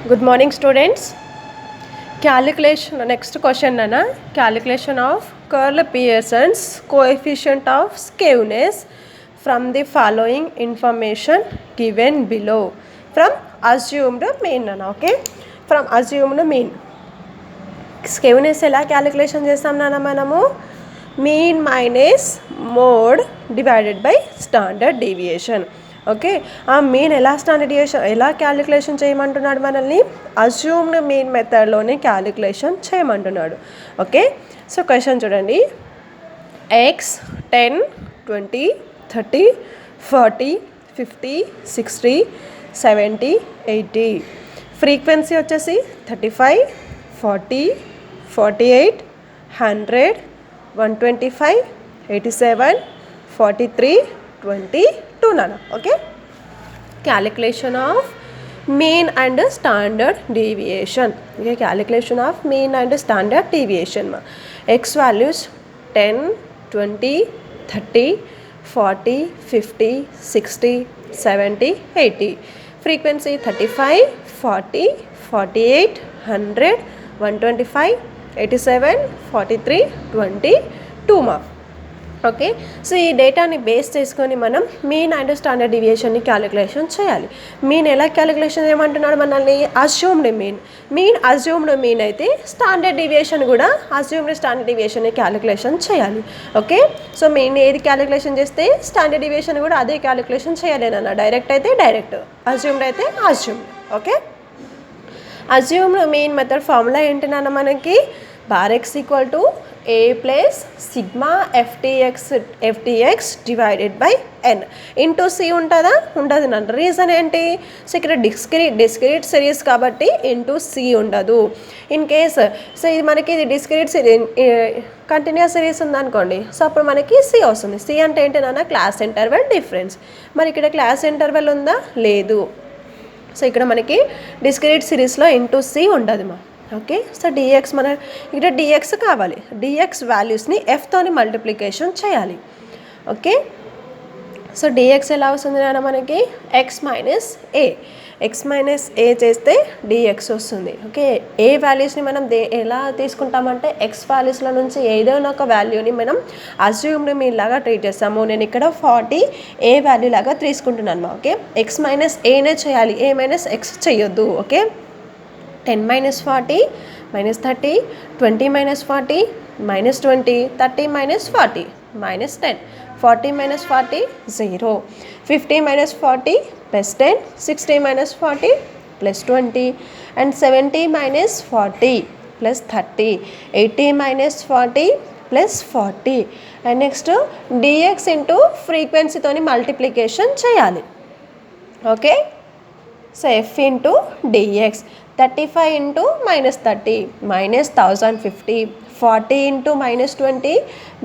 Good morning, students. Calculation. Next question, Nana. Calculation of Curl Pearson's coefficient of skewness from the following information given below. From assumed mean, Nana. Okay. From assumed mean. Skewness ఎలా calculation చేస్తాం నాన్న మనము mean minus mode divided by standard deviation. Okay, ఆ mean ఎలా calculation చేయమంటున్నాడు మనల్ని? Assumed mean మెథడ్లోనే calculation చేయమంటున్నాడు. ఓకే, సో క్వశ్చన్ చూడండి. ఎక్స్ 10, 20, 30, 40, 50, 60, 70, 80. ఫ్రీక్వెన్సీ వచ్చేసి 35, 40, 48, 100, 125, 87, 43, 22 నాన్న. Okay, calculation of mean and standard deviation. Okay, calculation of mean and standard deviation. X values 10, 20, 30, 40, 50, 60, 70, 80. Frequency 35, 40, 48, 100, 125, 87, 43, 22 మా. ఓకే, సో ఈ డేటాని బేస్ చేసుకొని మనం మీన్ అండ్ స్టాండర్డ్ డీవియేషన్ని క్యాలిక్యులేషన్ చేయాలి. మీన్ ఎలా క్యాలిక్యులేషన్ చేయమంటున్నాడు మనల్ని? అజ్యూమ్డ్ మీన్ అజ్యూమ్డ్ మీన్ అయితే స్టాండర్డ్ డీవియేషన్ కూడా అజ్యూమ్డ్ స్టాండర్డ్ డీవియేషన్ని క్యాలిక్యులేషన్ చేయాలి. ఓకే, సో మీన్ ఏది క్యాలిక్యులేషన్ చేస్తే స్టాండర్డ్ డీవియేషన్ కూడా అదే క్యాలిక్యులేషన్ చేయాలేనన్నా. డైరెక్ట్ అయితే డైరెక్ట్, అజ్యూమ్డ్ అయితే assumed. Okay, assumed mean method formula ఏంటి నాన్న మనకి? Bar x equal to a plus sigma ftx divided by n into c ఉంటుందా? ఉండదు నాన్న. రీజన్ ఏంటి? సో ఇక్కడ డిస్క్రీట్ సిరీస్ కాబట్టి ఇంటూ సి ఉండదు. ఇన్ కేస్ సో ఇది మనకి ఇది డిస్క్రీట్ కంటిన్యూస్ సిరీస్ ఉందనుకోండి, సో అప్పుడు మనకి సి వస్తుంది. సి అంటే ఏంటి నాన్న? Class interval difference. మరి ఇక్కడ క్లాస్ ఇంటర్వెల్ ఉందా? లేదు. సో ఇక్కడ మనకి డిస్క్రీట్ సిరీస్లో ఇంటూ సి ఉండదు మా. ఓకే, సో డిఎక్స్ మన ఇక్కడ డిఎక్స్ కావాలి. డిఎక్స్ వాల్యూస్ని ఎఫ్తోని మల్టిప్లికేషన్ చేయాలి. ఓకే, సో డిఎక్స్ ఎలా వస్తుంది నాన్న మనకి? ఎక్స్ మైనస్ ఏ చేస్తే డిఎక్స్ వస్తుంది. ఓకే, ఏ వాల్యూస్ని మనం ఎలా తీసుకుంటామంటే ఎక్స్ వాల్యూస్లో నుంచి ఏదైనా ఒక వాల్యూని మనం అజ్యూమ్డ్ మీన్ లాగా ట్రీట్ చేస్తాము. నేను ఇక్కడ 40 ఏ వాల్యూ లాగా తీసుకుంటున్నాను మా. ఓకే, ఎక్స్ మైనస్ ఏనే చేయాలి, ఏ మైనస్ ఎక్స్ చేయొద్దు. Okay, 10 minus 40 minus 30, 20 minus 40 minus 20, 30 minus 40 minus 10, 40 minus 40 0, 50 minus 40 plus 10, 60 minus 40 plus 20 and 70 minus 40 plus 30, 80 minus 40 plus 40 and next dx into frequency తోని మల్టిప్లికేషన్ చేయాలి. Okay, so f into dx 35 into minus 30 minus 1050, 40 into minus 20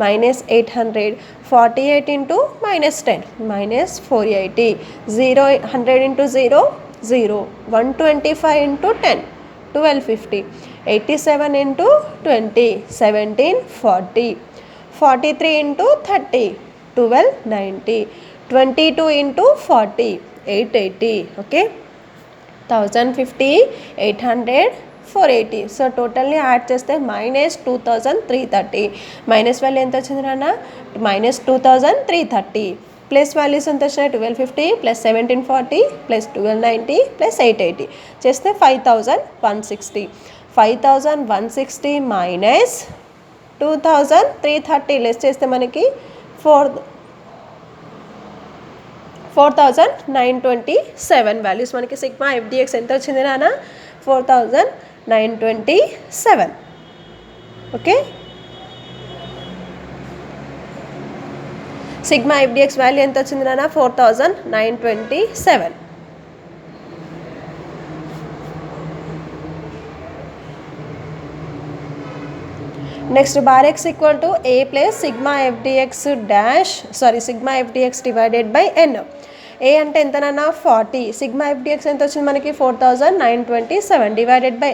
minus 800, 48 into minus 10 minus 480, 0 100 into 0 0, 125 into 10 1250, 87 into 20 1740, 43 into 30 1290, 22 into 40 880. Okay, 1050, 800, 480. So టోటల్ని add చేస్తే minus 2330. Minus value ఎంత వచ్చింది నాన్న? Minus 2330. Plus values ఎంత వచ్చినాయి? 1250 plus 1740 plus 1290 plus 880 చేస్తే 5160. 5160 minus 2330 less చేస్తే మనకి 4927 values మనకి సిగ్మా ఎఫ్డిఎక్స్ ఎంత వచ్చింది నాన్న? 4927. ఓకే, సిగ్మా ఎఫ్డిఎక్స్ వాల్యూ ఎంత వచ్చింది నాన్న? 4927. Next bar x equal to a plus sigma fdx divided by n. A అంటే ఎంతనన్నా 40. సిగ్మా ఎఫ్డిఎక్స్ ఎంత వచ్చింది మనకి? 4927 divided by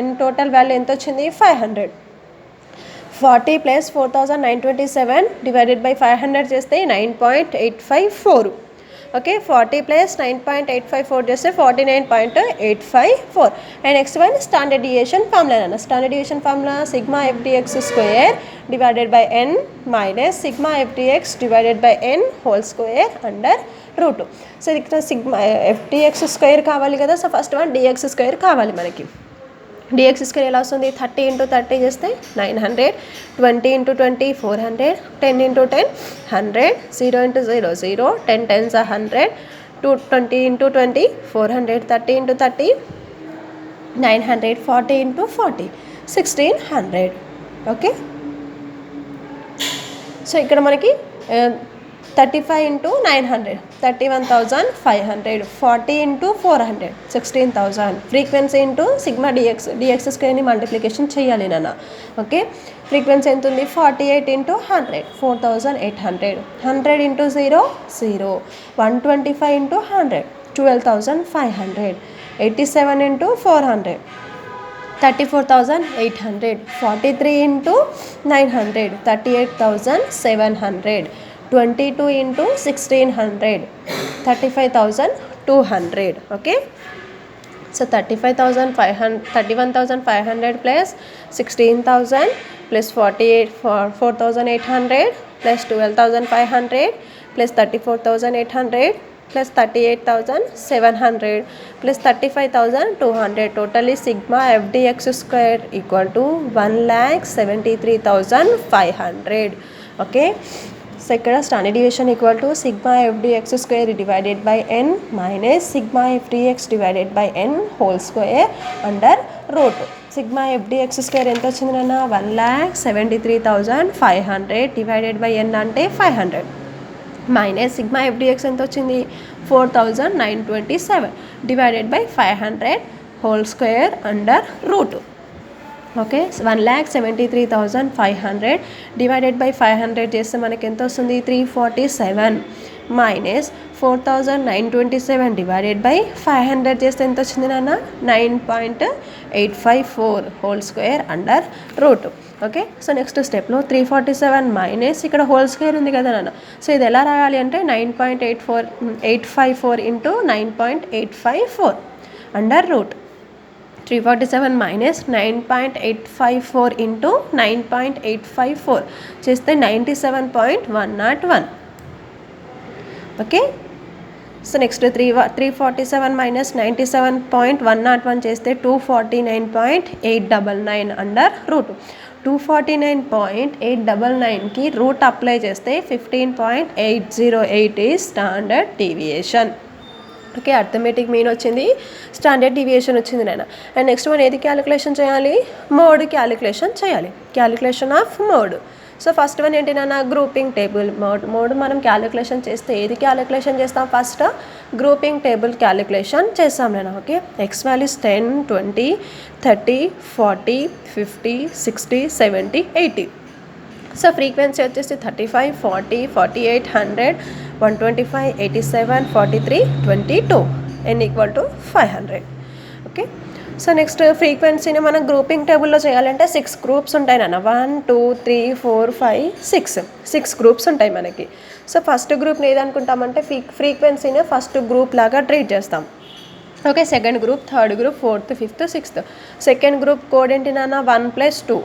n total value ఎంత వచ్చింది? 500. 40 ప్లస్ 4927 డివైడెడ్ బై 500 చేస్తే 9.854. ఓకే 40 ప్లస్ 9.854 చేస్తే 49.854. And next one standard deviation formula అన్న. Standard deviation formula sigma fdx square divided by n minus sigma fdx divided by n whole square under root. So ఇక్కడ sigma fdx square కావాలి కదా. So first one dx square కావాలి మనకి. Dx square ఎలా వస్తుంది 30 × 30 చేస్తే 900, 20 × 20 400, 10 × 10 100, 0 × 0 0, 10 10s are 100, 20 × 20 400, 30 × 30 900, 40 × 40 1600. Okay so ఇక్కడ మనకి 35 × 900 31,500, 40 × 400 16,000. ఫ్రీక్వెన్సీ ఇంటూ సిగ్మా డిఎక్స్ స్క్వేర్ని మల్టిప్లికేషన్ చేయాలి నాన్న. ఓకే ఫ్రీక్వెన్సీ ఎంత ఉంది 48 × 100 4,800, 100 × 0 0, 125 × 100 12,500, 87 × 400 34,800, 43 × 900 38,700, 22 × 1,600 35,200. Okay so 31,500 plus 16,000 plus 4,800 plus 12,500 plus 34,800 plus 38,700 plus 35,200. Totally sigma fdx square equal to 1,73,500. Okay so ఇక్కడ standard deviation equal to sigma fdx square divided by n minus sigma fdx divided by n whole square under root. Sigma fdx square ఎంత వచ్చింది నాన్న 1,73,500 divided by ఎన్ అంటే 500 minus sigma fdx ఎంత వచ్చింది 4,927 divided by 500 whole square under root. Okay 1,73,500 divided by 500 చేస్తే మనకి ఎంత వస్తుంది 347 మైనస్ 4,927 డివైడెడ్ బై 500 చేస్తే ఎంత వచ్చింది నాన్న 9.854 whole square under root. Okay so next స్టెప్లో 347 మైనస్ ఇక్కడ హోల్ స్క్వేర్ ఉంది కదా నాన్న. సో ఇది ఎలా రాయాలి అంటే 9.854 into 9.854 under root. 347 minus 9.854 into 9.854 చేస్తే 97.101. ఓకే సో నెక్స్ట్ 347 మైనస్ 97.101 చేస్తే 249.899 అండర్ రూట్. 249.899కి రూట్ అప్లై చేస్తే 15.808 is standard deviation. Okay arithmetic mean వచ్చింది, స్టాండర్డ్ డీవియేషన్ వచ్చింది నాన్న. అండ్ నెక్స్ట్ మనం ఏది క్యాలిక్యులేషన్ చేయాలి మోడ్ క్యాలిక్యులేషన్ చేయాలి. Calculation of mode. So first one ఏంటి నాన్న గ్రూపింగ్ టేబుల్ మోడ్ మనం క్యాలిక్యులేషన్ చేస్తే ఏది క్యాలిక్యులేషన్ చేస్తాం ఫస్ట్ గ్రూపింగ్ టేబుల్ క్యాలిక్యులేషన్ చేస్తాం నేను. Okay X values 10 20 30 40 50 60 70 80. So frequency వచ్చేసి 35 40 48 100 125 87 43 22 n equal to 500. Okay so next ఫ్రీక్వెన్సీని మనం గ్రూపింగ్ టేబుల్లో చేయాలంటే 6 గ్రూప్స్ ఉంటాయి నాన్న. 1 2 3 4 5 6 గ్రూప్స్ ఉంటాయి మనకి. సో ఫస్ట్ గ్రూప్ని ఏదనుకుంటామంటే ఫ్రీక్వెన్సీని ఫస్ట్ గ్రూప్ లాగా ట్రీట్ చేస్తాం. Okay second group third group fourth fifth sixth. Second group code ఏంటి నాన్న 1+2.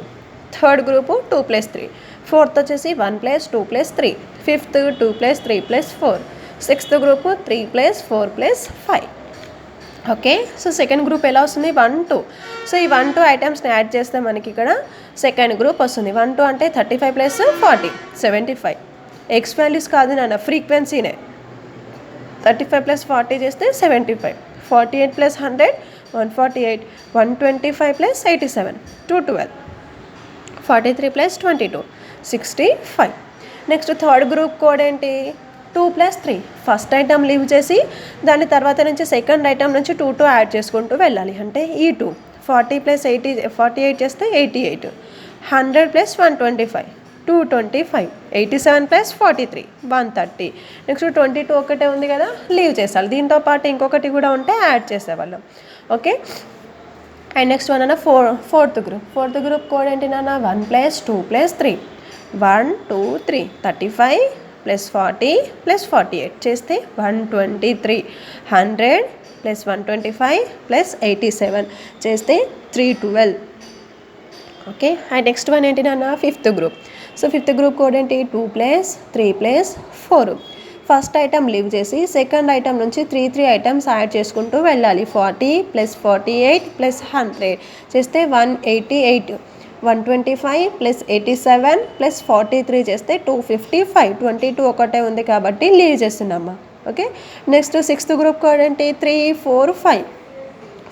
Third group 2+3. ఫోర్త్ వచ్చేసి 1+2+3. Fifth 2+3+4. Sixth group 3+4+5. Okay so second group ఎలా వస్తుంది 1 2. సో ఈ 1 2 ఐటమ్స్ని యాడ్ చేస్తే మనకి ఇక్కడ సెకండ్ గ్రూప్ వస్తుంది. 1 2 అంటే 35 + 40 75. ఎక్స్ వాల్యూస్ కాదు నాన్న ఫ్రీక్వెన్సీనే. 35 + 40 చేస్తే 75. 48 + 100 148. 125 + 87 212. 43 + 22 65. నెక్స్ట్ థర్డ్ గ్రూప్ కోడ్ ఏంటి 2+3. ఫస్ట్ ఐటమ్ లీవ్ చేసి దాని తర్వాత నుంచి సెకండ్ ఐటమ్ నుంచి 2 2 యాడ్ చేసుకుంటూ వెళ్ళాలి. అంటే ఈ 2 40 + 80 48 చేస్తే 88. 100 + 125 225. 87 + 43 130. నెక్స్ట్ 22 ఒకటే ఉంది కదా లీవ్ చేసాలి. దీంతో పాటు ఇంకొకటి కూడా ఉంటే యాడ్ చేసేవాళ్ళం. ఓకే అండ్ నెక్స్ట్ వన్ అన్న ఫోర్త్ గ్రూప్ కోడ్ ఏంటి నాన్న 1 + 2 + 3 1 2 3 35 ప్లస్ 40 ప్లస్ 48 చేస్తే 123. 100 ప్లస్ 125 ప్లస్ 87 చేస్తే 312. ఓకే, అండ్ నెక్స్ట్ వన్ ఏంటి నాన్న, fifth group. So fifth group code ఏంటి, 2 plus 3 plus 4. First item leave చేసి సెకండ్ ఐటమ్ నుంచి 3 ఐటమ్స్ యాడ్ చేసుకుంటూ వెళ్ళాలి. 40 ప్లస్ 48 ప్లస్ 100 చేస్తే 188. 125 ప్లస్ 87 ప్లస్ 43 చేస్తే 255. 22 ఒకటే ఉంది కాబట్టి లీవ్ చేస్తున్నామ్మా. Okay, next sixth group code ఏంటి, 3 4 5.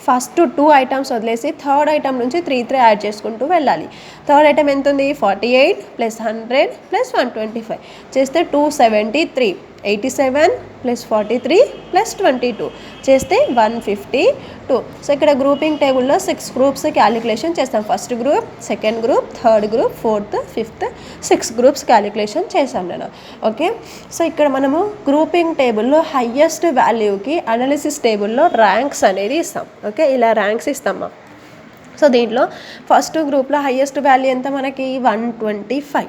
ఫస్ట్ 2 ఐటమ్స్ వదిలేసి థర్డ్ ఐటమ్ నుంచి 3 యాడ్ చేసుకుంటూ వెళ్ళాలి. థర్డ్ ఐటమ్ ఎంత ఉంది, 48 ప్లస్ 100 ప్లస్ 125 చేస్తే 273. 87 ప్లస్ 43 ప్లస్ 22 చేస్తే 152. సో ఇక్కడ గ్రూపింగ్ టేబుల్లో 6 గ్రూప్స్ క్యాలిక్యులేషన్ చేస్తాం. First group, second group, third group, fourth, fifth, 6 groups calculation చేసాం నేను. ఓకే, సో ఇక్కడ మనము గ్రూపింగ్ టేబుల్లో హయ్యెస్ట్ వాల్యూకి అనాలిసిస్ టేబుల్లో ర్యాంక్స్ అనేది ఇస్తాం. ఓకే, ఇలా ర్యాంక్స్ ఇస్తామా. సో దీంట్లో ఫస్ట్ గ్రూప్లో హయ్యెస్ట్ వాల్యూ ఎంత మనకి, 125.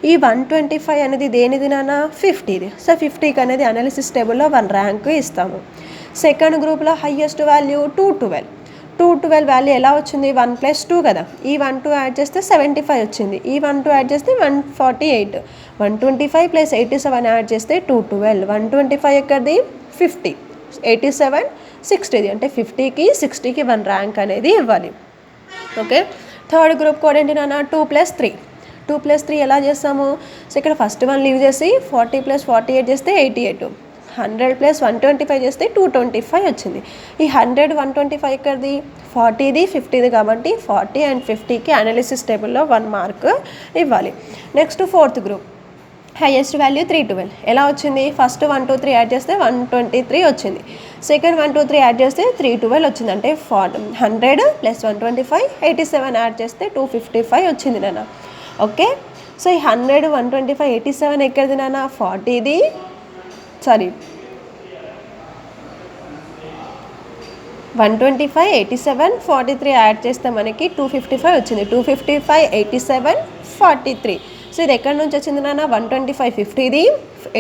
ఈ 125 అనేది దేనిది నాన్న, 50ది. సో 50కి అనేది అనాలిసిస్ టేబుల్లో 1 ర్యాంక్ ఇస్తాము. సెకండ్ గ్రూప్లో హయ్యెస్ట్ వాల్యూ 212. 212 వాల్యూ ఎలా వచ్చింది, 1 ప్లస్ 2 కదా, ఈ 1 2 యాడ్ చేస్తే 75 వచ్చింది. ఈ 1 2 యాడ్ చేస్తే 148. 125 ప్లస్ 87 యాడ్ చేస్తే 212. 125 ఎక్కడిది, 50. 87 60ది, అంటే 50కి 60కి 1 ర్యాంక్ అనేది ఇవ్వాలి. ఓకే, థర్డ్ గ్రూప్ కోడ్ ఏంటి నాన్న, 2 ప్లస్ 3. 2 ప్లస్ 3 ఎలా చేస్తాము, సో ఇక్కడ ఫస్ట్ 1 లీవ్ చేసి 40 ప్లస్ 48 చేస్తే 88. 100 ప్లస్ 125 చేస్తే 225 వచ్చింది. ఈ 100 125 ఎక్కడిది, 40ది 50ది కాబట్టి 40 అండ్ 50కి అనాలిసిస్ టేబుల్లో 1 మార్క్ ఇవ్వాలి. Next fourth group, highest value 312. ఎలా వచ్చింది, ఫస్ట్ 1 2 3 యాడ్ చేస్తే 123 వచ్చింది. సెకండ్ 1 2 3 యాడ్ చేస్తే 312 వచ్చింది. అంటే 100 ప్లస్ 125 87 యాడ్ చేస్తే 255 వచ్చింది నాన్న. ఓకే, సో ఈ 100 125 87 ఎక్కడిది నాన్న, 40ది, సారీ 125 87 43 యాడ్ చేస్తే మనకి 255 వచ్చింది. 255 87 43. సో ఇది ఎక్కడి నుంచి వచ్చింది నాన్న, 125 50ది,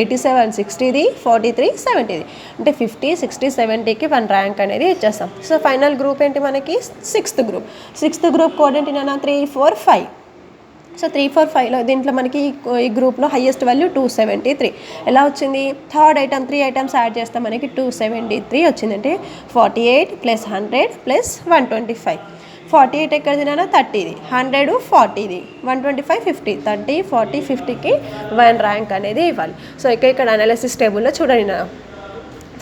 87 60ది, 43 70ది, అంటే 50 60 70కి 1 ర్యాంక్ అనేది ఇచ్చేస్తాం. సో ఫైనల్ గ్రూప్ ఏంటి మనకి, sixth group. Sixth group code ఏంటి నాన్న, 3 4 5. సో 3 4 5లో దీంట్లో మనకి ఈ గ్రూప్లో హైయెస్ట్ వాల్యూ 273. ఎలా వచ్చింది, థర్డ్ ఐటమ్ 3 ఐటమ్స్ యాడ్ చేస్తే మనకి 273 వచ్చింది. అంటే 48 ప్లస్ 100 ప్లస్ 125. 48 ఎక్కడిది నాన్న, 30ది. 100 40ది. 125 50. 30 40 50కి 1 ర్యాంక్ అనేది ఇవ్వాలి. సో ఇక్కడ అనాలిసిస్ టేబుల్లో చూడండి నా,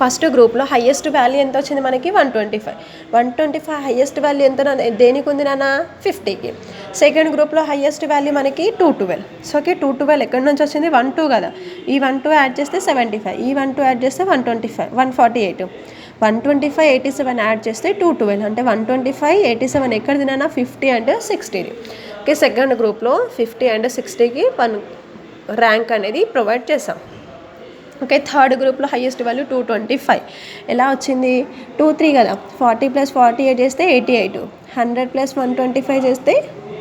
ఫస్ట్ గ్రూప్లో హైయెస్ట్ వాల్యూ ఎంత వచ్చింది మనకి, 125. 125 హైయెస్ట్ వాల్యూ ఎంత దేనికి ఉంది నాన్న, 50కి. సెకండ్ గ్రూప్లో హైయెస్ట్ వాల్యూ మనకి 212. సో ఓకే, 212 ఎక్కడి నుంచి వచ్చింది, 1 2 కదా, ఈ 1 2 యాడ్ చేస్తే 75. ఈ 1 2 యాడ్ చేస్తే 125 148. 125 87 యాడ్ చేస్తే 212. అంటే 125 87 ఎక్కడిది నాన్న, 50 అండ్ 60ది. ఓకే, సెకండ్ గ్రూప్లో 50 అండ్ 60కి 1 ర్యాంక్ అనేది ప్రొవైడ్ చేసాం. ఓకే, థర్డ్ గ్రూప్లో హైయెస్ట్ వాల్యూ 225. ఎలా వచ్చింది, 2 3 కదా, 40 ప్లస్ 48 చేస్తే 88. 100 ప్లస్ 125 చేస్తే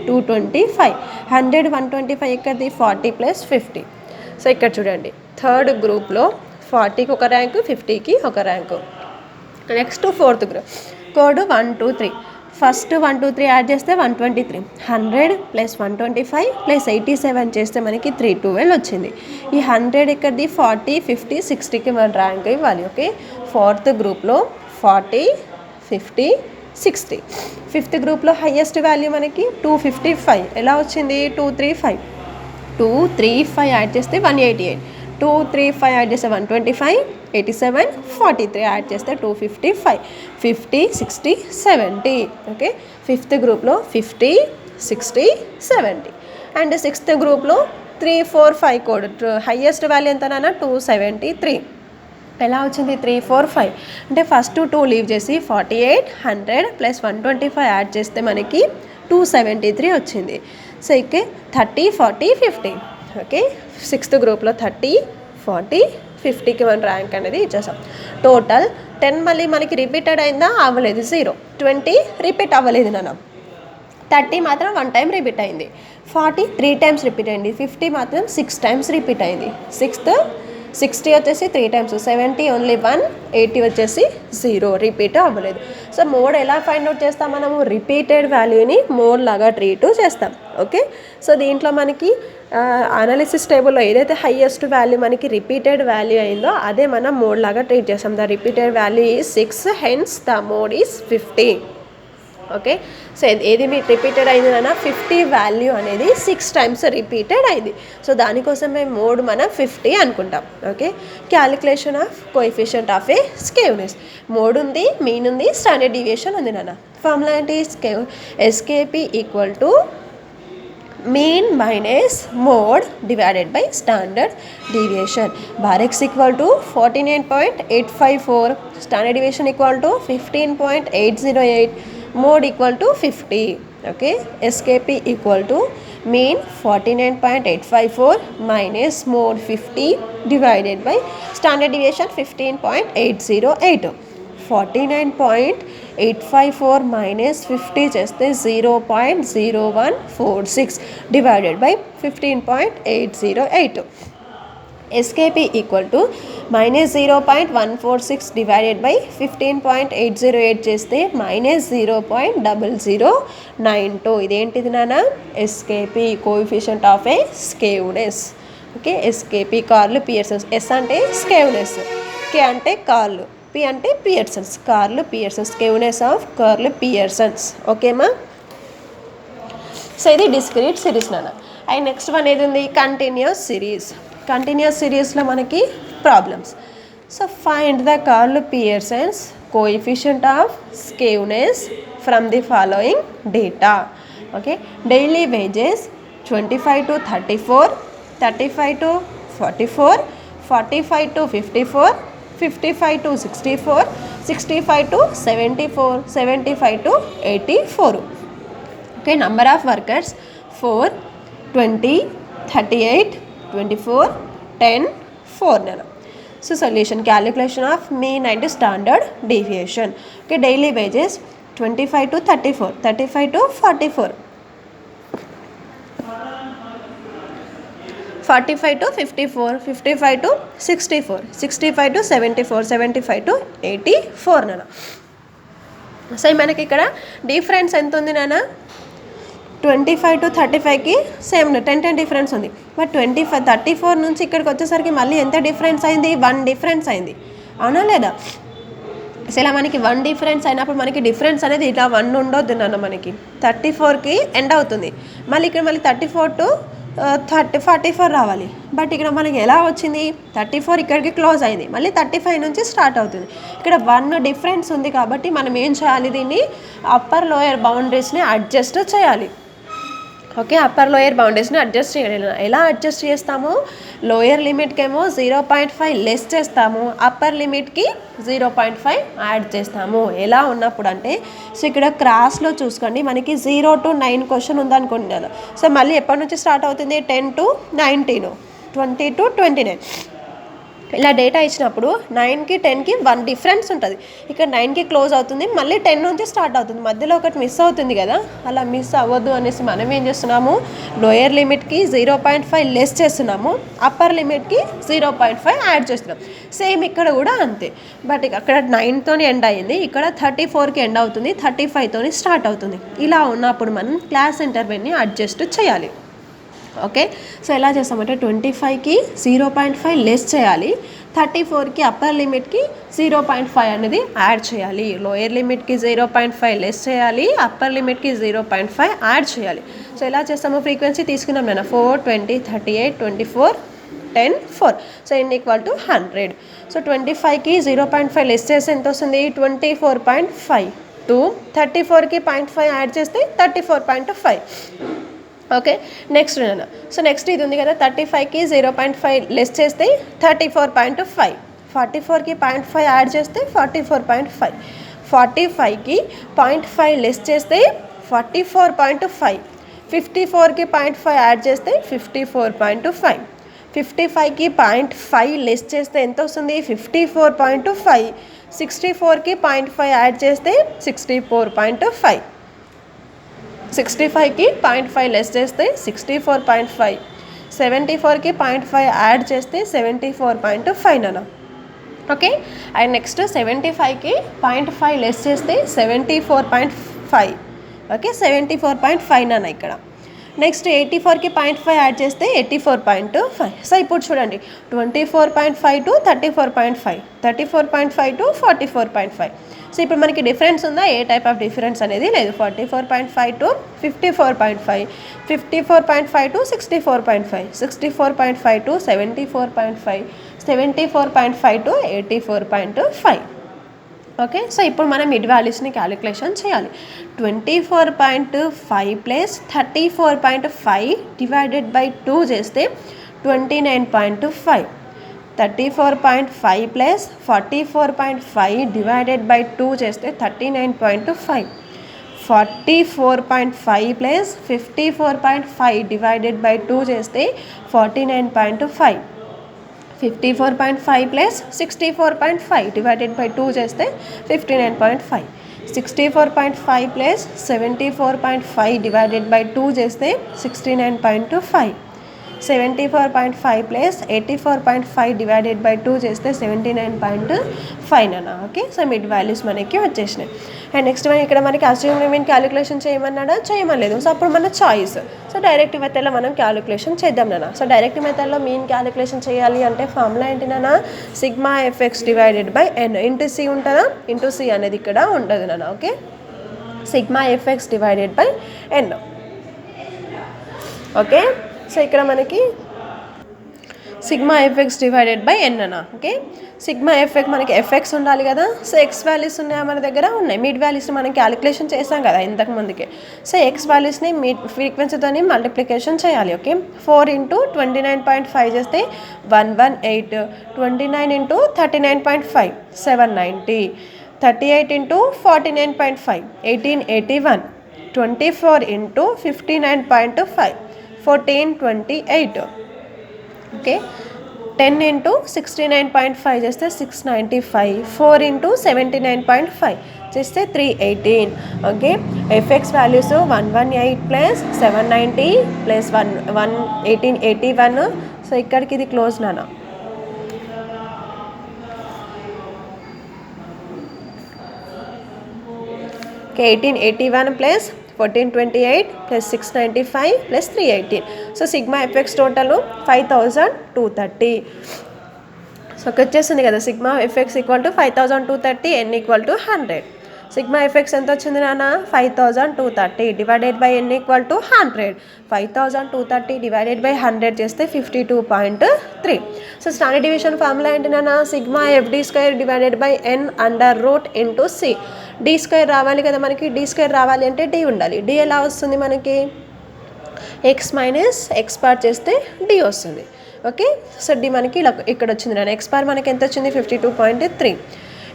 225. 100 125 ఎక్కడిది, 40 ప్లస్ 50. సో ఇక్కడ చూడండి, థర్డ్ గ్రూప్లో 40కి 1 ర్యాంకు, 50కి 1 rank. Next fourth group code 1 2 3. First 1 2 3 add చేస్తే 123. 100 ప్లస్ 125 ప్లస్ 87 చేస్తే మనకి 312 వచ్చింది. ఈ 100 ఎక్కడిది, 40 50 60కి 1 ర్యాంక్ ఇవ్వాలి. ఓకే, ఫోర్త్ గ్రూప్లో 40 50 60. ఫిఫ్త్ గ్రూప్లో హైయెస్ట్ వాల్యూ మనకి 255. ఎలా వచ్చింది, 235. 235 యాడ్ చేస్తే 188. 235 యాడ్ చేస్తే 125. 87 43 యాడ్ చేస్తే 255. 50 60 70. ఓకే, ఫిఫ్త్ గ్రూప్లో 50 60 70. అండ్ సిక్స్త్ గ్రూప్లో 3 4 5 కోడ్ హైయెస్ట్ వాల్యూ ఎంత నాన్న, 273. ఎలా వచ్చింది, 3 4 5. అంటే ఫస్ట్ 2 లీవ్ చేసి 48 100 ప్లస్ 125 యాడ్ చేస్తే మనకి 273 వచ్చింది. సో ఇకే 30 40 50. ఓకే, సిక్స్త్ గ్రూప్లో 30 40 50కి 1 ర్యాంక్ అనేది ఇచ్చేసాం. టోటల్ 10 మళ్ళీ మనకి రిపీటెడ్ అయిందా, అవ్వలేదు. 0 20 రిపీట్ అవ్వలేదు నాన్న. 30 మాత్రం 1 టైం రిపీట్ అయింది, 40 3 టైమ్స్ రిపీట్ అయింది, 50 మాత్రం 6 టైమ్స్ రిపీట్ అయింది, 60 వచ్చేసి 3 టైమ్స్, 70 ఓన్లీ 1, 80 వచ్చేసి 0 రిపీట్ అవ్వలేదు. సో మోడ్ ఎలా ఫైండ్ అవుట్ చేస్తాం మనము? రిపీటెడ్ వాల్యూని మోడ్ లాగా ట్రీట్ చేస్తాం. ఓకే, సో దీంట్లో మనకి అనాలిసిస్ టేబుల్లో ఏదైతే హైయెస్ట్ వాల్యూ మనకి రిపీటెడ్ వాల్యూ అయిందో అదే మనం మోడ్ లాగా ట్రీట్ చేస్తాం. The repeated value is 6, hence the mode is 50. Okay, so ఏది మీ రిపీటెడ్ అయింది అన్న 50 వాల్యూ అనేది 6 టైమ్స్ రిపీటెడ్ అయింది. సో దానికోసం మేము మోడ్ మనం 50 అనుకుంటాం. Okay, calculation of coefficient of a skewness. Mode ఉంది, మీన్ ఉంది, స్టాండర్డ్ డీవియేషన్ ఉంది నాన్న. ఫార్ములా ఏంటి? SKP equal to mean minus mode divided by standard deviation. Bar x equal to 49.854, standard deviation equal to 15.808, mode equal to 50. Okay, SKP equal to mean 49.854 minus mode 50 divided by standard deviation 15.808. 49.854 minus 50 చేస్తే 0.0146 divided by 15.808. SKP equal to minus 0.146 divided by 15.808 చేస్తే minus 0.0092. ఇదేంటిది నాన్న? SKP coefficient of a skewness. Okay, SKP Karl పియర్సన్స్. S అంటే స్కేవ్నెస్, K అంటే కార్లు, P అంటే పియర్సన్స్. కార్లు పియర్సన్స్, స్కేవ్నెస్ of కార్లు పియర్సన్స్. ఓకేమా? సో ఇది డిస్క్రీట్ సిరీస్ నాన్న. అండ్ నెక్స్ట్ వన్ ఏది ఉంది? Continuous series. కంటిన్యూస్ సిరీస్లో మనకి problems. So find the Karl Pearson's coefficient of skewness from the following data. Okay, daily wages 25 to 34, 35 to 44, 45 to 54, 55 to 64, 65 to 74, 75 to 84. Okay, number of workers 4, 20, 38, 24, 10, 4 nana. So solution, calculation of mean and standard deviation. Okay, daily wages 25 to 34, 35 to 44, 45 to 54, 55 to 64, 65 to 74, 75 to 84 నాన్న. So మనకి ఇక్కడ difference ఎంత ఉంది నాన్న? 25 to 35కి same 10 difference ఉంది. But 34 నుంచి ఇక్కడికి వచ్చేసరికి మళ్ళీ ఎంత డిఫరెన్స్ అయింది? 1 డిఫరెన్స్ అయింది, అవునా లేదా? సో ఇలా మనకి 1 డిఫరెన్స్ అయినప్పుడు మనకి డిఫరెన్స్ అనేది ఇలా 1 ఉండొద్దు నాన్న. మనకి 34కి ఎండ్ అవుతుంది, మళ్ళీ ఇక్కడ మళ్ళీ 34 to 44 రావాలి. బట్ ఇక్కడ మనకి ఎలా వచ్చింది? 34 ఇక్కడికి క్లోజ్ అయింది, మళ్ళీ 35 నుంచి స్టార్ట్ అవుతుంది. ఇక్కడ 1 డిఫరెన్స్ ఉంది కాబట్టి మనం ఏం చేయాలి? దీన్ని అప్పర్ లోయర్ బౌండరీస్ని అడ్జస్ట్ చేయాలి. ఓకే, అప్పర్ లోయర్ బౌండరీస్ని అడ్జస్ట్ చేయాలి. ఎలా అడ్జస్ట్ చేస్తాము? లోయర్ లిమిట్కి ఏమో 0.5 లెస్ చేస్తాము, అప్పర్ లిమిట్కి 0.5 యాడ్ చేస్తాము. ఎలా ఉన్నప్పుడు అంటే, సో ఇక్కడ క్రాస్లో చూసుకోండి, మనకి 0 to 9 క్వశ్చన్ ఉందనుకోండి నేను. సో మళ్ళీ ఎప్పటి నుంచి స్టార్ట్ అవుతుంది? 10 to 19, 20 to 29. ఇలా డేటా ఇచ్చినప్పుడు 9కి 10కి 1 డిఫరెన్స్ ఉంటుంది. ఇక్కడ 9కి క్లోజ్ అవుతుంది, మళ్ళీ 10 నుంచి స్టార్ట్ అవుతుంది, మధ్యలో ఒకటి మిస్ అవుతుంది కదా. అలా మిస్ అవ్వద్దు అనేసి మనం ఏం చేస్తున్నాము? లోయర్ లిమిట్కి 0.5 లెస్ చేస్తున్నాము, అప్పర్ లిమిట్కి 0.5 యాడ్ చేస్తున్నాం. సేమ్ ఇక్కడ కూడా అంతే. బట్ అక్కడ 9తో ఎండ్ అయ్యింది, ఇక్కడ 34కి ఎండ్ అవుతుంది, 35తో స్టార్ట్ అవుతుంది. ఇలా ఉన్నప్పుడు మనం క్లాస్ ఇంటర్వెల్ని అడ్జస్ట్ చేయాలి. ఓకే, సో ఎలా చేస్తామంటే 25కి 0.5 లెస్ చేయాలి, 34కి అప్పర్ లిమిట్కి 0.5 అనేది యాడ్ చేయాలి. లోయర్ లిమిట్కి 0.5 లెస్ చేయాలి, అప్పర్ లిమిట్కి 0.5 యాడ్ చేయాలి. సో ఎలా చేస్తాము? ఫ్రీక్వెన్సీ తీసుకున్నాం నేను, 4, 20, 38, 24, 10, 4. So n equal to 100. So 25కి 0.5 లెస్ చేస్తే ఎంత వస్తుంది? 24.5. 34కి 0.5 యాడ్ చేస్తే 34.5. ఓకే, నెక్స్ట్ నాన్న. సో నెక్స్ట్ ఇది ఉంది కదా, 35కి 0.5 లెస్ చేస్తే 34.5, 44కి 0.5 యాడ్ చేస్తే 44.5, 45కి 0.5 లెస్ చేస్తే 44.5, 54కి 0.5 యాడ్ చేస్తే 54.5, 55కి 0.5 లెస్ చేస్తే ఎంత వస్తుంది? 54.5, 64కి 0.5 యాడ్ చేస్తే 64.5. 65కి 0.5 లెస్ చేస్తే 64.5, 74కి 0.5 యాడ్ చేస్తే 74.5 నాన్న. ఓకే, అండ్ నెక్స్ట్ 75కి 0.5 లెస్ చేస్తే 74.5. ఓకే, 74.5 నాన్న ఇక్కడ. నెక్స్ట్ 84కి 0.5 యాడ్ చేస్తే 84.5. సో ఇప్పుడు చూడండి 24.5 టు 34.5, 34.5 టు 44.5. సో ఇప్పుడు మనకి డిఫరెన్స్ ఉందా? ఏ టైప్ ఆఫ్ డిఫరెన్స్ అనేది లేదు. 44.5 to 54.5, 54.5 to 64.5, 64.5 to 74.5, 74.5 to 84.5. Okay, so ఇప్పుడు మనం మిడ్ వాల్యూస్ని క్యాలిక్యులేషన్ చేయాలి. 24.5 ప్లస్ 34.5 డివైడెడ్ బై 2 చేస్తే 29.5, 34.5 ప్లస్ 44.5 డివైడెడ్ బై 2 చేస్తే 39.5, 44.5 ప్లస్ 54.5 డివైడెడ్ బై 2 చేస్తే 49.5, 54.5 ప్లస్ 64.5 డివైడెడ్ బై 2 చేస్తే 59.5, 64.5 ప్లస్ 74.5 డివైడెడ్ బై 2 చేస్తే 69.5, 74.5 ప్లస్ 84.5 డివైడెడ్ బై 2 చేస్తే 79.5 అన్న. ఓకే, సో మిడ్ వాల్యూస్ మనకి వచ్చేసినాయి. అండ్ నెక్స్ట్ ఇక్కడ మనకి అస్యూమ్డ్ మీన్ క్యాలిక్యులేషన్ చేయమన్నాడా? చేయమలేదు. సో అప్పుడు మన చాయిస్. సో డైరెక్ట్ మెథడ్లో మనం క్యాలిక్యులేషన్ చేద్దాం నాన్న. సో డైరెక్ట్ మెథడ్లో మీన్ క్యాలిక్యులేషన్ చేయాలి అంటే ఫార్ములా ఏంటి నాన్న? Sigma fx divided by n into c ఉంటుందా? ఇంటూ సి అనేది ఇక్కడ ఉండదు నాన్న. Okay, sigma fx divided by n. Okay, so ఇక్కడ మనకి sigma fx divided by n అన్న. ఓకే, సిగ్మా ఎఫ్ఎక్స్ మనకి ఎఫ్ఎక్స్ ఉండాలి కదా. సో ఎక్స్ వాల్యూస్ ఉన్నాయా మన దగ్గర? ఉన్నాయి. మిడ్ వాల్యూస్ని మనం క్యాలిక్యులేషన్ చేసాం కదా ఇంతకు ముందుకే. సో ఎక్స్ వాల్యూస్ని మిడ్ ఫ్రీక్వెన్సీతో మల్టిప్లికేషన్ చేయాలి. ఓకే, 4 ఇంటూ 29.5 చేస్తే 118, 29 into 39.5 790, 38 into 49.5 1881, 24 into 59.5 1428. Okay, 10 into 69.5 చేస్తే 695, 4 ఇంటూ 79.5 చేస్తే 318. Okay, fx values 118 plus 790 plus 1881. So ఇక్కడికి ఇది క్లోజ్ నాన్న. Okay, 1881 plus 1428 plus 695 plus 318. So sigma fx total 5230. So వచ్చేసింది కదా sigma FX equal to 5230, n equal to 100. Sigma fx ఎంత వచ్చింది నాన్న? 5230 divided by n equal to 100. 5230 divided by 100 చేస్తే 52.3. So standard division formula ఏంటి నాన్న? Sigma fd square divided by n under root into c. D square రావాలి కదా మనకి. D square రావాలి అంటే డి ఉండాలి. డి ఎలా వస్తుంది మనకి? ఎక్స్ మైనస్ ఎక్స్ బార్ చేస్తే డి వస్తుంది. ఓకే, సో డి మనకి ఇలా ఇక్కడ వచ్చింది నాన్న. ఎక్స్ బార్ మనకి ఎంత వచ్చింది? 52.3.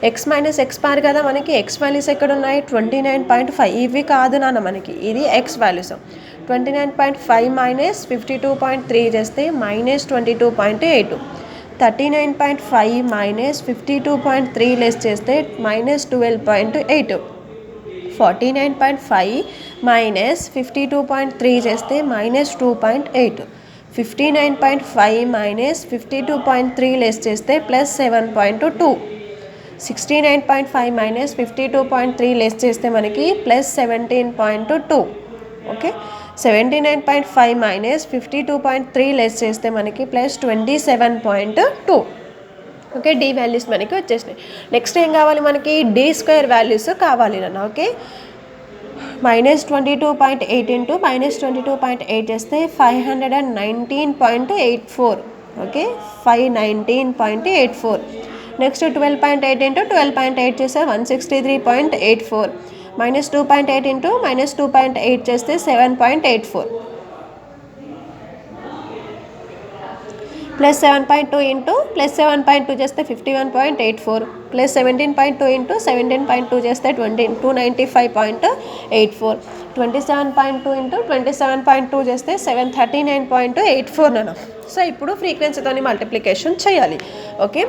ఎక్స్ మైనస్ ఎక్స్ బార్ కదా మనకి. ఎక్స్ వాల్యూస్ ఎక్కడ ఉన్నాయి? 29.5. ఇవి కాదు నాన్న మనకి, ఇది ఎక్స్ వాల్యూస్. 29.5 మైనస్ 52.3 చేస్తే మైనస్ 22.8, 39.5 మైనస్ 52.3 లెస్ చేస్తే మైనస్ 12.8, 49.5 మైనస్ 52.3 చేస్తే మైనస్ 2.8, 59.5 మైనస్ 52.3 లెస్ చేస్తే ప్లస్ 7.2, 69.5 మైనస్ 52.3 లెస్ చేస్తే మనకి ప్లస్ 17.2. ఓకే, 79.5 మైనస్ 52.3 లెస్ చేస్తే మనకి ప్లస్ 27.2. ఓకే, డి వాల్యూస్ మనకి వచ్చేసినాయి. నెక్స్ట్ ఏం కావాలి మనకి? డి స్క్వేర్ వాల్యూస్ కావాలి నాన్న. ఓకే, మైనస్ 22.8 ఇంటూ మైనస్ 22.8 చేస్తే 519.84. ఓకే, 519.84. నెక్స్ట్ 12.8 ఇంటూ 12.8 చేస్తే 163.84. మైనస్ 2.8 ఇంటూ మైనస్ 2.8 చేస్తే 7.84. ప్లస్ 7.2 ఇంటూ ప్లస్ 7.2 చేస్తే 51.84. ప్లస్ 17.2 ఇంటూ 17.2 చేస్తే 295.84. 27.2 ఇంటూ 27.2 చేస్తే 739.84 నాన్న. సో ఇప్పుడు ఫ్రీక్వెన్సీతో మల్టిప్లికేషన్ చేయాలి. ఓకే,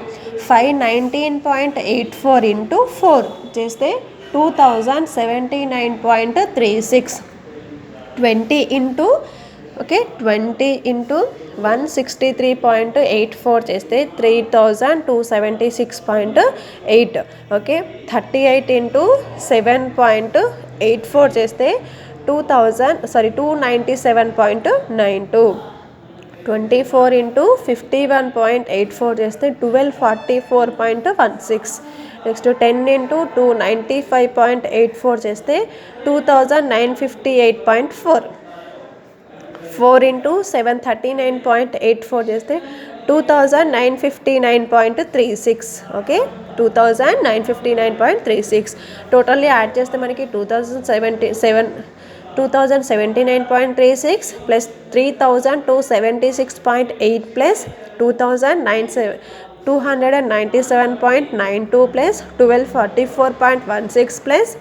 519.84 ఇంటూ 4 చేస్తే 2079.36. 20 into ఓకే 20 ఇంటూ 163.84 చేస్తే 3276.8 ఓకే 38 ఇంటూ 7.84 చేస్తే 297.92 24 ఇంటూ 51.84 చేస్తే 1244.16 నెక్స్ట్ 10 ఇంటూ 295.84 చేస్తే 2958.4 4 ఇంటూ 739.84 చేస్తే 2959.36 ఓకే 2959.36 టోటల్లీ యాడ్ చేస్తే మనకి 2079.36 plus 3276.8 plus 297.92 plus 1244.16 plus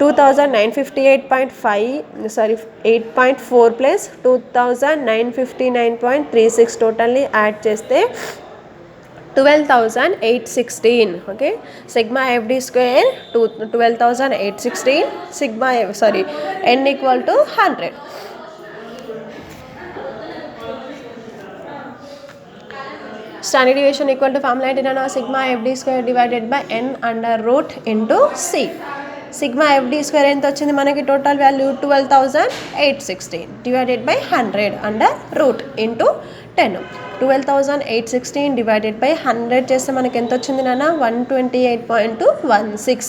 8.4 plus 2959.36 totally add చేస్తే 12,816 okay sigma fd square 12,816 sigma n equal to 100 standard deviation equal to formula ఏంటంటే sigma fd square divided by n under root into c sigma fd square ఎంత వచ్చింది మనకి total value 12,816 divided by 100 under root into 10 12,816 divided by 100 చేస్తే మనకి ఎంత వచ్చింది నాన్న 128.16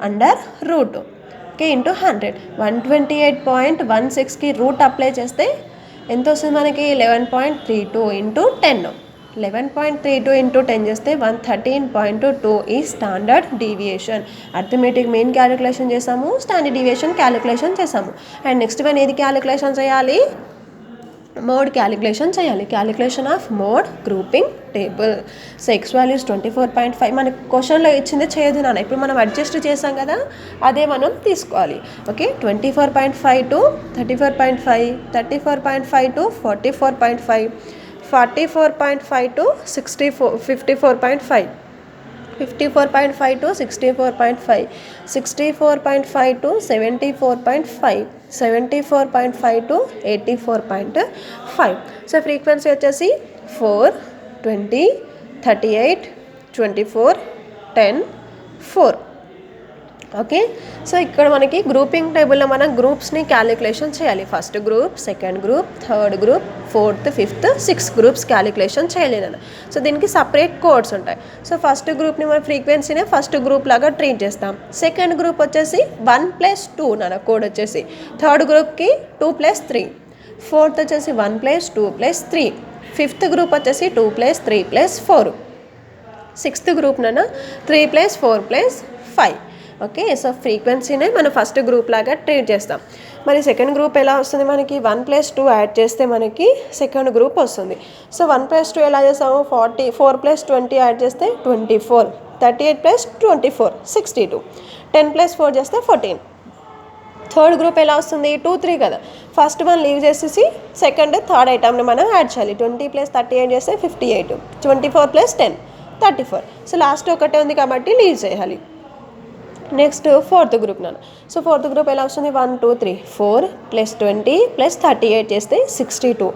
under root okay into 100 128.16కి రూట్ అప్లై చేస్తే ఎంత వస్తుంది మనకి 11.32 ఇంటూ 10 11.32 ఇంటూ 10 చేస్తే 113.2 ఈ standard deviation arithmetic main calculation చేసాము స్టాండర్డ్ డీవియేషన్ క్యాలిక్యులేషన్ చేసాము అండ్ నెక్స్ట్ వన్ ఏది క్యాలిక్యులేషన్ చేయాలి మోడ్ క్యాలిక్యులేషన్ చేయాలి calculation of mode grouping table so X values 24.5 మనకి క్వశ్చన్లో ఇచ్చింది చేయదు నాన్న ఇప్పుడు మనం అడ్జస్ట్ చేసాం కదా అదే మనం తీసుకోవాలి okay 24.5 to 34.5 34.5 to 44.5 44.5 to 54.5 54.5 to 64.5 64.5 to 74.5 74.5 to 84.5 so frequency వచ్చేసి 4 20 38 24 10 4 ఓకే సో ఇక్కడ మనకి గ్రూపింగ్ టేబుల్లో మనం గ్రూప్స్ని క్యాలిక్యులేషన్ చేయాలి first group second group third group fourth fifth sixth groups calculation చేయాలి నేను సో దీనికి సపరేట్ కోడ్స్ ఉంటాయి సో ఫస్ట్ గ్రూప్ని మన ఫ్రీక్వెన్సీనే ఫస్ట్ గ్రూప్ లాగా ట్రీట్ చేస్తాం సెకండ్ గ్రూప్ వచ్చేసి 1+2 నాన్న కోడ్ వచ్చేసి థర్డ్ గ్రూప్కి 2+3 ఫోర్త్ వచ్చేసి 1+2+3 ఫిఫ్త్ గ్రూప్ వచ్చేసి 2+3+4 సిక్స్త్ గ్రూప్ నాన్న 3+4+5 ఓకే సో ఫ్రీక్వెన్సీనే మనం ఫస్ట్ గ్రూప్ లాగా ట్రీట్ చేస్తాం మరి సెకండ్ గ్రూప్ ఎలా వస్తుంది మనకి 1+2 యాడ్ చేస్తే మనకి సెకండ్ గ్రూప్ వస్తుంది సో 1+2 ఎలా చేస్తాము 4+20 యాడ్ చేస్తే 24 38+24 62 10+4 చేస్తే 14 థర్డ్ గ్రూప్ ఎలా వస్తుంది 2 3 కదా ఫస్ట్ వన్ లీవ్ చేసేసి సెకండ్ థర్డ్ ఐటమ్ని మనం యాడ్ చేయాలి 20+38 చేస్తే 58 24+10 34 సో లాస్ట్ ఒకటే ఉంది కాబట్టి లీవ్ చేయాలి నెక్స్ట్ ఫోర్త్ గ్రూప్ నాన్న సో ఫోర్త్ గ్రూప్ ఎలా వస్తుంది 1 2 3 4 +20 +38 చేస్తే 62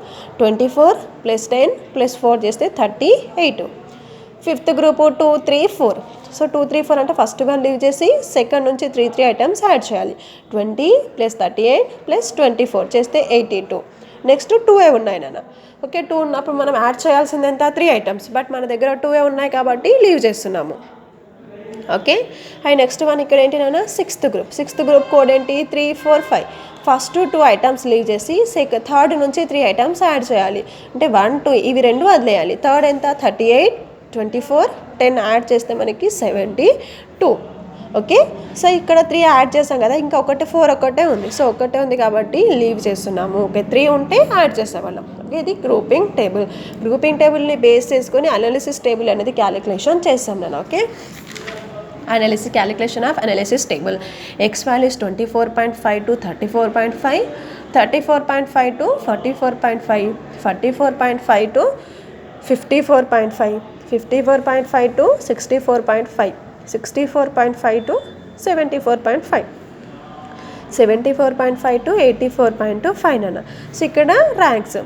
24 +10 +4 చేస్తే 38 ఫిఫ్త్ గ్రూప్ 2 3 4 సో 2 3 4 అంటే ఫస్ట్ వన్ లీవ్ చేసి సెకండ్ నుంచి 3 ఐటమ్స్ యాడ్ చేయాలి 20 +38 +24 చేస్తే 82 నెక్స్ట్ 2 ఉన్నాయి నాన్న ఓకే 2 ఉన్నప్పుడు మనం యాడ్ చేయాల్సింది ఎంత 3 ఐటమ్స్ బట్ మన దగ్గర 2 ఉన్నాయి కాబట్టి లీవ్ చేస్తున్నాము ఓకే అండ్ నెక్స్ట్ వన్ ఇక్కడ ఏంటి నాన్న సిక్స్త్ గ్రూప్ కోడ్ ఏంటి 3 4 5 ఫస్ట్ 2 ఐటమ్స్ లీవ్ చేసి థర్డ్ నుంచి 3 ఐటమ్స్ యాడ్ చేయాలి అంటే 1 2 ఇవి రెండు వదిలేయాలి థర్డ్ ఎంత 38 24 10 యాడ్ చేస్తే మనకి 72 ఓకే సో ఇక్కడ 3 యాడ్ చేసాం కదా ఇంకా 4 ఒకటే ఉంది సో ఒకటే ఉంది కాబట్టి లీవ్ చేస్తున్నాము ఓకే 3 ఉంటే యాడ్ చేసేవాళ్ళం ఓకే ఇది గ్రూపింగ్ టేబుల్ని బేస్ చేసుకొని అనాలిసిస్ టేబుల్ అనేది క్యాలిక్యులేషన్ చేస్తాం నేను okay calculation of analysis table x value is 24.5 to 34.5 34.5 to 44.5 44.5 to 54.5 54.5 to 64.5 64.5 to 74.5 74.5 to 84.5 నాన్న. సో ఇక్కడ ర్యాంక్స్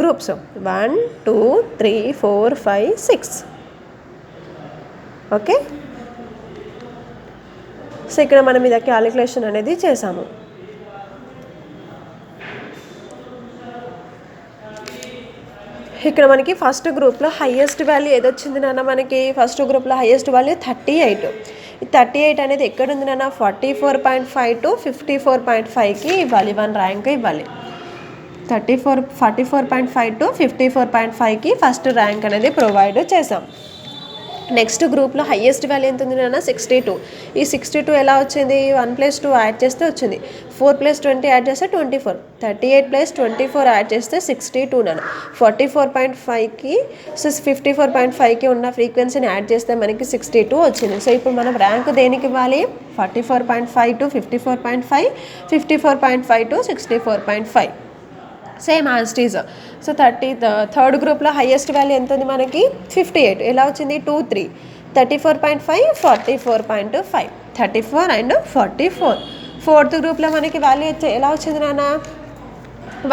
గ్రూప్స్ 1 2 3 4 5 6. ఓకే, సో ఇక్కడ మనం ఇది క్యాలిక్యులేషన్ అనేది చేసాము. ఇక్కడ మనకి ఫస్ట్ గ్రూప్లో హైయెస్ట్ వాల్యూ ఏది వచ్చింది నాన్న? మనకి ఫస్ట్ గ్రూప్లో హైయెస్ట్ వాల్యూ 38. ఈ 38 అనేది ఎక్కడుంది నాన్న? 44.5 to 54.5కి ఇవ్వాలి, 1 ర్యాంక్ ఇవ్వాలి. 44.5 to 54.5కి ఫస్ట్ ర్యాంక్ అనేది ప్రొవైడ్ చేసాం. నెక్స్ట్ గ్రూప్లో హైయెస్ట్ వాల్యూ ఎంత ఉంది నాన్న? 62. ఈ 62 ఎలా వచ్చింది? 1 + 2 యాడ్ చేస్తే వచ్చింది. 4 + 20 యాడ్ చేస్తే 24. 38 + 24 యాడ్ చేస్తే 62 నాన్న. 44.5కి 54.5కి ఉన్న ఫ్రీక్వెన్సీని యాడ్ చేస్తే మనకి 62 వచ్చింది. సో ఇప్పుడు మనం ర్యాంక్ దేనికి ఇవ్వాలి? 44.5 to 54.5, 54.5 to 64.5. Same as it is. So third గ్రూప్లో హైయెస్ట్ వాల్యూ ఎంత ఉంది మనకి? 58. ఎలా వచ్చింది? 2 3. 34.5, 44.5, 34 and 44. ఫోర్త్ గ్రూప్లో మనకి వాల్యూ ఎలా వచ్చింది నాన్న?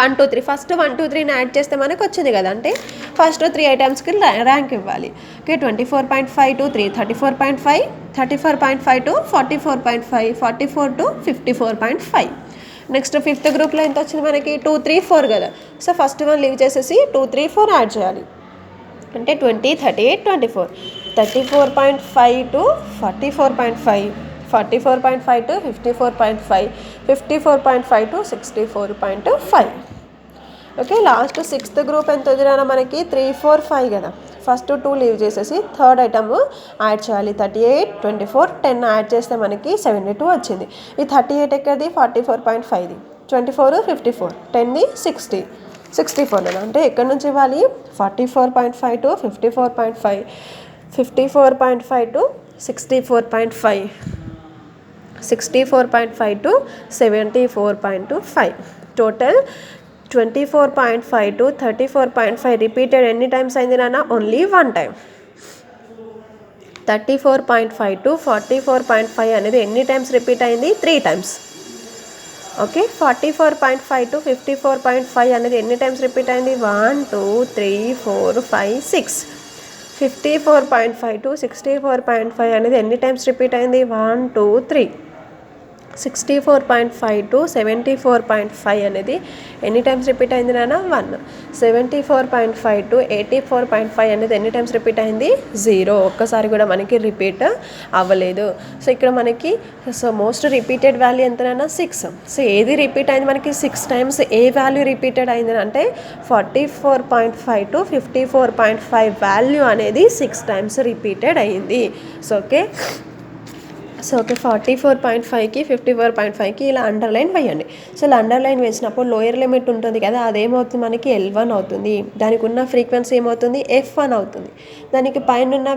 1 2 3. ఫస్ట్ 1 2 3ని యాడ్ చేస్తే మనకు వచ్చింది కదా, అంటే ఫస్ట్ 3 ఐటమ్స్కి ర్యాంక్ ఇవ్వాలి. Okay, 24.5 to 3 34.5, 34.5 to 44.5, 44 to 54.5. Next fifth గ్రూప్లో ఎంత వచ్చింది మనకి? 2 3 4 కదా. సో ఫస్ట్ 1 లీవ్ చేసేసి 2 3 4 యాడ్ చేయాలి, అంటే 20 38 24. 34.5 to 44.5, 44.5 to 54.5, 54.5 to 64.5. Okay, last sixth group ఎంత వదిలినా మనకి 3 4 5 కదా. ఫస్ట్ 2 లీవ్ చేసేసి థర్డ్ ఐటమ్ యాడ్ చేయాలి. 38 24 10 యాడ్ చేస్తే మనకి 72 వచ్చింది. ఈ 38 ఎక్కడిది? 44.5ది. 24 54, 10ది 60, 64 అంటే ఎక్కడి నుంచి ఇవ్వాలి? 44.5 to 54.5, 54.5 to 64.5, 64.5 to 74.5. Total 24.5 to 34.5 repeated ఎన్ని టైమ్స్ అయింది నాన్న? Only 1 time. 34.5 to 44.5 అనేది ఎన్ని టైమ్స్ రిపీట్ అయింది? 3 టైమ్స్. ఓకే, 44.5 to 54.5 అనేది ఎన్ని టైమ్స్ రిపీట్ అయింది? 1 2 3 4 5 6. 54.5 to 64.5 అనేది ఎన్ని టైమ్స్ రిపీట్ అయింది? 1 2 3. 64.5 to 74.5 అనేది ఎన్ని టైమ్స్ రిపీట్ అయింది నాన్న? 1. 74.5 to 84.5 అనేది ఎన్ని టైమ్స్ రిపీట్ అయింది? 0. ఒక్కసారి కూడా మనకి రిపీట్ అవ్వలేదు. సో ఇక్కడ మనకి మోస్ట్ రిపీటెడ్ వాల్యూ ఎంత నాన్న? 6. సో ఏది రిపీట్ అయింది మనకి? 6 టైమ్స్ ఏ వాల్యూ రిపీటెడ్ అయింది అంటే 44.5 to 54.5 వాల్యూ అనేది 6 టైమ్స్ రిపీటెడ్ అయింది. సో ఓకే, 44.5కి 54.5కి ఇలా అండర్లైన్ వేయండి. సో ఇలా అండర్లైన్ వేసినప్పుడు లోయర్ లిమిట్ ఉంటుంది కదా, అదేమవుతుంది మనకి? L1 అవుతుంది. దానికి ఉన్న ఫ్రీక్వెన్సీ ఏమవుతుంది? F1 అవుతుంది. దానికి పైన ఉన్న